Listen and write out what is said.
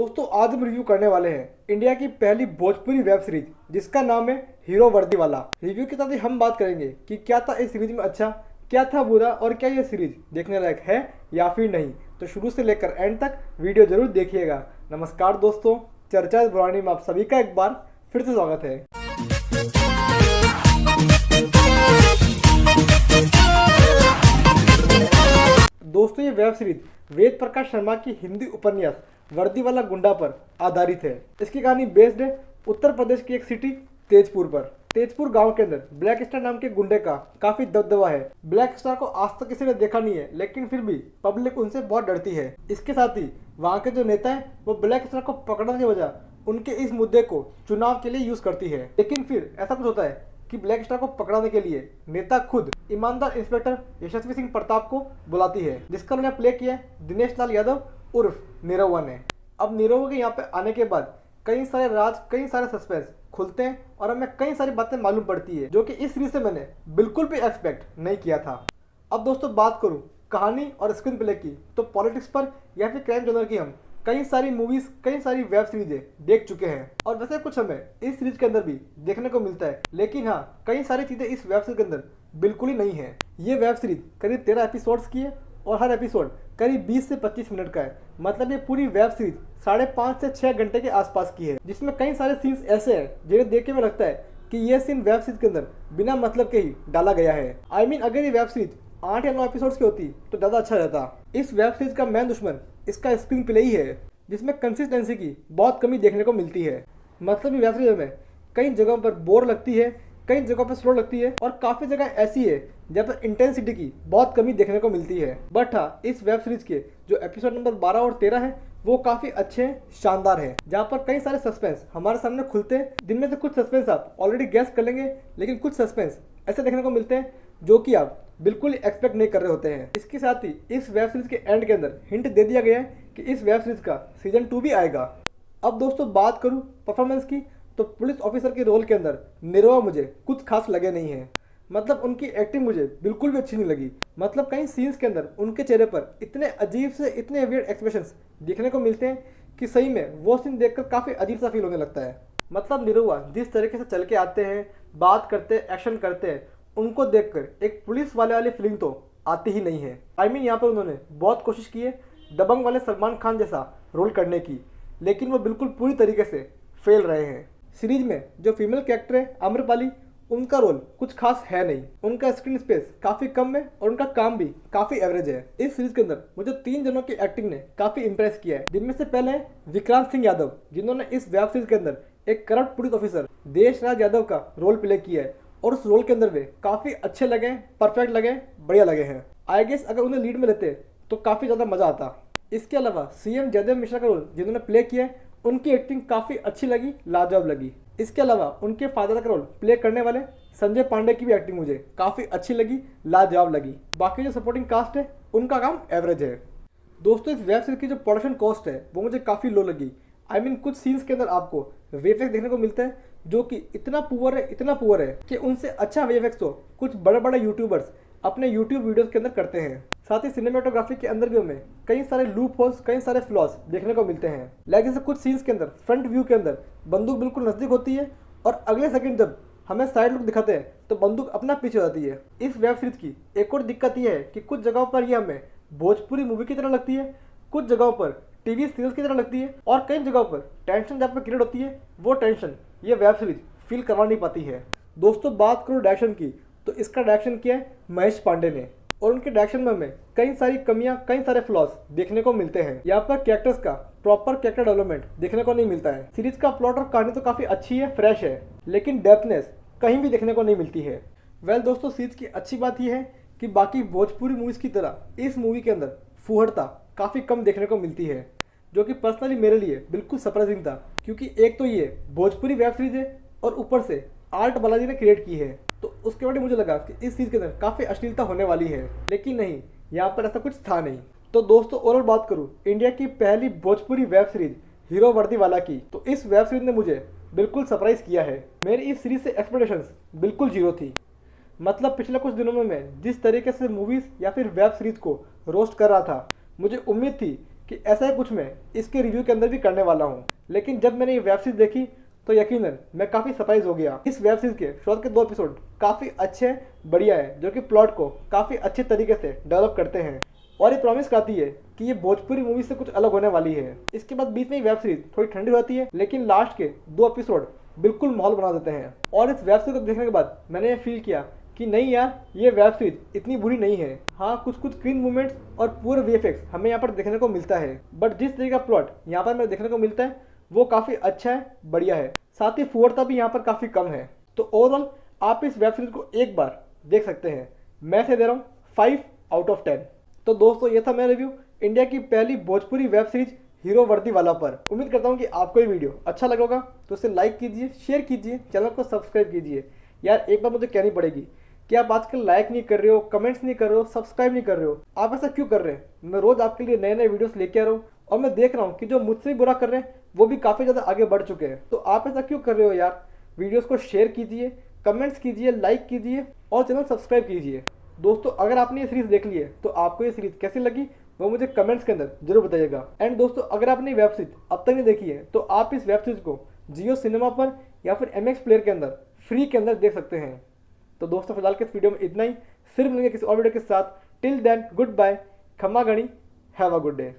दोस्तों आज हम रिव्यू करने वाले हैं इंडिया की पहली भोजपुरी वेब सीरीज जिसका नाम है हीरो वर्दी वाला। रिव्यू के साथ ही हम बात करेंगे कि क्या था इस सीरीज में अच्छा, क्या था बुरा और क्या ये सीरीज देखने लायक है या फिर नहीं। तो शुरू से लेकर एंड तक वीडियो जरूर देखिएगा। नमस्कार दोस्तों, चर्चा इस पुरानी में आप सभी का एक बार फिर से स्वागत है। दोस्तों ये वेब सीरीज वेद प्रकाश शर्मा की हिंदी उपन्यास वर्दी वाला गुंडा पर आधारित है। इसकी कहानी बेस्ड है उत्तर प्रदेश की एक सिटी तेजपुर पर। तेजपुर गांव के अंदर ब्लैक स्टार नाम के गुंडे का काफी दबदबा है। ब्लैक स्टार को आज तक किसी ने देखा नहीं है, लेकिन फिर भी पब्लिक उनसे बहुत डरती है। इसके साथ ही वहाँ के जो नेता है वो ब्लैक स्टार को पकड़ने की वजह उनके इस मुद्दे को चुनाव के लिए यूज करती है। लेकिन फिर ऐसा कुछ होता है कि ब्लैक स्टार को पकड़ाने के लिए नेता खुद ईमानदार इंस्पेक्टर यशस्वी सिंह प्रताप को बुलाती है, जिसका उन्होंने प्ले किया है दिनेश लाल यादव उर्फ निरहुआ ने। अब निरहुआ के यहाँ पे आने के बाद कई सारे राज, कई सारे सस्पेंस खुलते हैं और हमें कई सारी बातें मालूम पड़ती है जो कि इस सीरीज से मैंने बिल्कुल भी एक्सपेक्ट नहीं किया था। अब दोस्तों बात करूँ कहानी और स्क्रीन प्ले की, तो पॉलिटिक्स पर या फिर क्राइम जॉनर की हम कई सारी मूवीज, कई सारी वेब सीरीजें देख चुके हैं और वैसे कुछ हमें इस सीरीज के अंदर भी देखने को मिलता है। लेकिन हाँ, कई सारी चीजें इस वेब सीरीज के अंदर बिल्कुल ही नहीं है। ये वेब सीरीज करीब 13 एपिसोड्स की है और हर एपिसोड करीब 20 से 25 मिनट का है। मतलब ये पूरी वेब सीरीज 5.5 से 6 घंटे के आसपास की है, जिसमें कई सारे सीन्स ऐसे हैं जिन्हें देख के में लगता है कि ये सीन वेब सीरीज के अंदर बिना मतलब के ही डाला गया है। अगर ये वेब सीरीज 8 या 9 एपिसोड्स की होती तो ज़्यादा अच्छा रहता। इस वेब सीरीज का मेन दुश्मन इसका स्क्रीन प्ले ही है, जिसमें कंसिस्टेंसी की बहुत कमी देखने को मिलती है। मतलब ये वेब सीरीज में कई जगहों पर बोर लगती है, कई जगहों पर स्लो लगती है और काफ़ी जगह ऐसी है जहाँ पर इंटेंसिटी की बहुत कमी देखने को मिलती है। बट हाँ, इस वेब सीरीज के जो एपिसोड नंबर 12 और 13 है वो काफ़ी अच्छे हैं, शानदार हैं, जहाँ पर कई सारे सस्पेंस हमारे सामने खुलते हैं। जिनमें से कुछ सस्पेंस आप ऑलरेडी गैस कर लेंगे, लेकिन कुछ सस्पेंस ऐसे देखने को मिलते हैं जो कि आप बिल्कुल एक्सपेक्ट नहीं कर रहे होते हैं। इसके साथ ही इस वेब सीरीज के एंड के अंदर हिंट दे दिया गया है कि इस वेब सीरीज का सीजन 2 भी आएगा। अब दोस्तों बात करूं परफॉर्मेंस की, तो पुलिस ऑफिसर के रोल के अंदर निरहुआ मुझे कुछ खास लगे नहीं है। मतलब उनकी एक्टिंग मुझे बिल्कुल भी अच्छी नहीं लगी। मतलब कई सीन्स के अंदर उनके चेहरे पर इतने अजीब से, इतने वियर्ड एक्सप्रेशंस देखने को मिलते हैं कि सही में वो सीन देखकर काफ़ी अजीब सा फील होने लगता है। मतलब निरहुआ जिस तरीके से चल के आते हैं, बात करते हैं, एक्शन करते हैं, उनको देखकर एक पुलिस वाले वाली फीलिंग तो आती ही नहीं है। यहाँ पर उन्होंने बहुत कोशिश की है दबंग वाले सलमान खान जैसा रोल करने की, लेकिन वो बिल्कुल पूरी तरीके से फेल रहे हैं। सीरीज में जो फीमेल कैरेक्टर है आम्रपाली, उनका रोल कुछ खास है नहीं। उनका स्क्रीन स्पेस काफ़ी कम है और उनका काम भी काफ़ी एवरेज है। इस सीरीज के अंदर मुझे 3 जनों की एक्टिंग ने काफ़ी इंप्रेस किया है, जिनमें से पहले है विक्रांत सिंह यादव, जिन्होंने इस वेब सीरीज के अंदर एक करप्ट पुलिस ऑफिसर देश राज यादव का रोल प्ले किया है और उस रोल के अंदर वे काफ़ी अच्छे लगे, परफेक्ट लगे, बढ़िया लगे हैं। अगर उन्हें लीड में लेते तो काफ़ी ज़्यादा मज़ा आता। इसके अलावा सीएम जयदेव मिश्रा का रोल जिन्होंने प्ले किया है, उनकी एक्टिंग काफ़ी अच्छी लगी, लाजवाब लगी। इसके अलावा उनके फादर का रोल प्ले करने वाले संजय पांडे की भी एक्टिंग मुझे काफ़ी अच्छी लगी, लाजवाब लगी। बाकी जो सपोर्टिंग कास्ट है उनका काम एवरेज है। दोस्तों इस वेब सीरीज की जो प्रोडक्शन कॉस्ट है वो मुझे काफ़ी लो लगी। कुछ सीन्स के अंदर आपको वीएफएक्स देखने को मिलता है जो कि इतना पुअर है कि उनसे अच्छा वीएफएक्स तो कुछ बड़े बड़े यूट्यूबर्स अपने यूट्यूब वीडियोस के अंदर करते हैं। साथ ही सिनेमेटोग्राफी के अंदर भी हमें कई सारे लूप होल्स, कई सारे फ्लॉज देखने को मिलते हैं। लेकिन से कुछ सीन्स के अंदर फ्रंट व्यू के अंदर बंदूक बिल्कुल नज़दीक होती है और अगले सेकंड जब हमें साइड लुक दिखाते हैं तो बंदूक अपना पीछे हो जाती है। इस वेब सीरीज की एक और दिक्कत यह है कि कुछ जगहों पर यह हमें भोजपुरी मूवी की तरह लगती है, कुछ जगहों पर टीवी सीरियल की तरह लगती है और कई जगहों पर टेंशन जहाँ पर क्रिएट होती है वो टेंशन ये वेब सीरीज फील करवा नहीं पाती है। दोस्तों बात करूँ डायरेक्शन की, तो इसका डायरेक्शन किया है महेश पांडे ने और उनके डायरेक्शन में हमें कई सारी कमियां, कई सारे फ्लॉज देखने को मिलते हैं। यहाँ पर कैरेक्टर्स का प्रॉपर कैरेक्टर डेवलपमेंट देखने को नहीं मिलता है। सीरीज का प्लॉट और कहानी तो काफ़ी अच्छी है, फ्रेश है, लेकिन डेप्थनेस कहीं भी देखने को नहीं मिलती है। दोस्तों सीरीज की अच्छी बात यह है कि बाकी भोजपुरी मूवीज़ की तरह इस मूवी के अंदर फुहड़ता काफ़ी कम देखने को मिलती है, जो कि पर्सनली मेरे लिए बिल्कुल सरप्राइजिंग था। क्योंकि एक तो ये भोजपुरी वेब सीरीज है और ऊपर से आर्ट बालाजी ने क्रिएट की है, तो उसके बाद मुझे लगा कि इस चीज़ के अंदर काफ़ी अश्लीलता होने वाली है, लेकिन नहीं, यहाँ पर ऐसा कुछ था नहीं। तो दोस्तों ओवरऑल बात करूँ इंडिया की पहली भोजपुरी वेब सीरीज हीरो वर्दी वाला की, तो इस वेब सीरीज ने मुझे बिल्कुल सरप्राइज किया है। मेरी इस सीरीज से एक्सपेक्टेशंस बिल्कुल जीरो थी। मतलब पिछले कुछ दिनों में मैं जिस तरीके से मूवीज़ या फिर वेब सीरीज को रोस्ट कर रहा था, मुझे उम्मीद थी कि ऐसा ही कुछ मैं इसके रिव्यू के अंदर भी करने वाला हूँ। लेकिन जब मैंने ये वेब सीरीज देखी तो यकीनन मैं काफ़ी सरप्राइज हो गया। इस वेब सीरीज के शुरुआत के 2 एपिसोड काफ़ी अच्छे बढ़िया है, जो कि प्लॉट को काफ़ी अच्छे तरीके से डेवलप करते हैं और ये प्रॉमिस करती है कि ये भोजपुरी मूवी से कुछ अलग होने वाली है। इसके बाद बीच में ही वेब सीरीज थोड़ी ठंडी होती है, लेकिन लास्ट के 2 एपिसोड बिल्कुल माहौल बना देते हैं। और इस वेब सीरीज को देखने के बाद मैंने ये फील किया कि नहीं यार, ये वेब सीरीज इतनी बुरी नहीं है। हाँ, कुछ कुछ क्लीन मूवमेंट्स और पूरे वीएफएक्स हमें यहाँ पर देखने को मिलता है, बट जिस तरीके का प्लॉट यहाँ पर हमें देखने को मिलता है वो काफ़ी अच्छा है, बढ़िया है। साथ ही फुहरता भी यहाँ पर काफ़ी कम है। तो ओवरऑल आप इस वेब सीरीज को एक बार देख सकते हैं। मैं से दे रहा हूँ 5 आउट ऑफ 10। तो दोस्तों, ये था मेरा रिव्यू इंडिया की पहली भोजपुरी वेब सीरीज हीरो वर्दीवाला पर। उम्मीद करता हूँ कि आपको ये वीडियो अच्छा लगा होगा, तो इसे लाइक कीजिए, शेयर कीजिए, चैनल को सब्सक्राइब कीजिए। यार एक बात मुझे कहनी पड़ेगी कि आप आजकल लाइक नहीं कर रहे हो, कमेंट्स नहीं कर रहे हो, सब्सक्राइब नहीं कर रहे हो। आप ऐसा क्यों कर रहे हैं? मैं रोज आपके लिए नए नए वीडियोस लेके आ रहा हूँ और मैं देख रहा हूँ कि जो मुझसे भी बुरा कर रहे हैं वो भी काफ़ी ज़्यादा आगे बढ़ चुके हैं। तो आप ऐसा क्यों कर रहे हो यार? वीडियोस को शेयर कीजिए, कमेंट्स कीजिए, लाइक कीजिए और चैनल सब्सक्राइब कीजिए। दोस्तों, अगर आपने ये सीरीज देख ली है तो आपको ये सीरीज कैसी लगी वो मुझे कमेंट्स के अंदर जरूर बताइएगा। एंड दोस्तों, अगर आपने वेब सीरीज अब तक नहीं देखी है तो आप इस वेब सीरीज को जियो सिनेमा पर या फिर MX प्लेयर के अंदर फ्री के अंदर देख सकते हैं। तो दोस्तों, फिलहाल के इस वीडियो में इतना ही। फिर मिलेंगे किसी और वीडियो के साथ। टिल देन, गुड बाय, खम्मा गणी, हैव अ गुड डे।